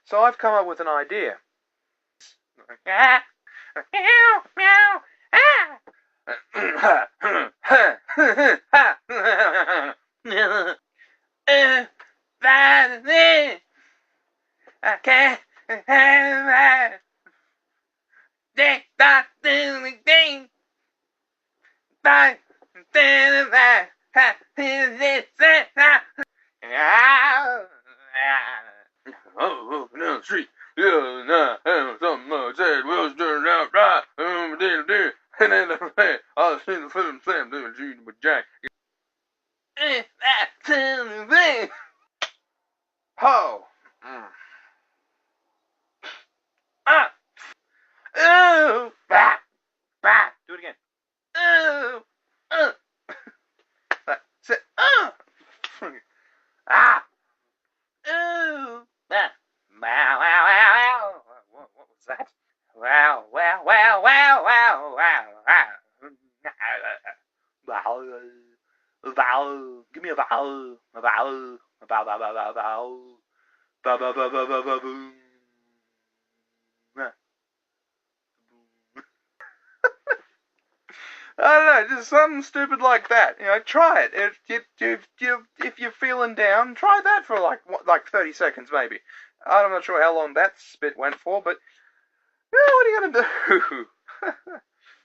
So I've come up with an idea. Meow, meow, I can't have oh, no, street. Yeah, nah, something I said was turned out right. And then I seen the film Sam doing shooting with Jack. Oh. Ah. Oh. Bah. Bah. Do it again. Oh. Say. Ah. Oh. Ah. Wow, wow, wow. What was that? Wow, wow, wow, wow, wow, wow, wow. Vowel. Give me a vowel. A vowel. A vowel, vowel, vowel, vowel. Ba ba ba ba ba ba boom. I don't know, just something stupid like that. You know, try it. If you're feeling down, try that for like 30 seconds maybe. I'm not sure how long that spit went for, but what are you gonna do?